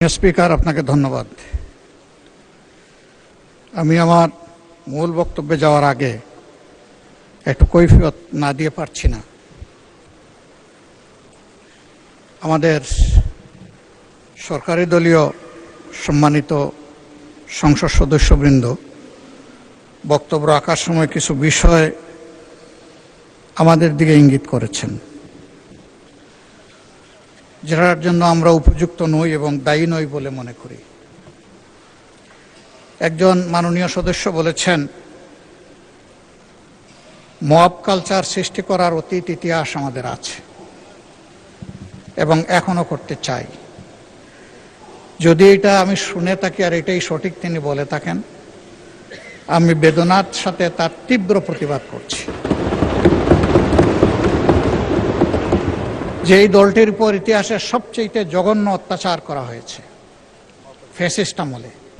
Speaker, আপনাকে ধন্যবাদ। আমি আমার মূল বক্তব্যে যাওয়ার আগে একটু কৈফিয়ত না দিয়ে পারছি না। আমাদের সরকারি দলীয় সম্মানিত সংসদ সদস্যবৃন্দ বক্তব্য রাখার সময় কিছু বিষয় আমাদের দিকে ইঙ্গিত করেছেন, যেটার জন্য আমরা উপযুক্ত নই এবং দায়ী নই বলে মনে করি। একজন মাননীয় সদস্য বলেছেন, মব কালচার সৃষ্টি করার অতীত ইতিহাস আমাদের আছে এবং এখনো করতে চাই। যদি এটা আমি শুনে থাকি আর এটাই সঠিক তিনি বলে থাকেন, আমি বেদনার সাথে তার তীব্র প্রতিবাদ করছি। যে এই দলটির উপর ইতিহাসের সবচেয়ে জঘন্য অত্যাচার করা হয়েছে ফ্যাসিস্ট আমলে।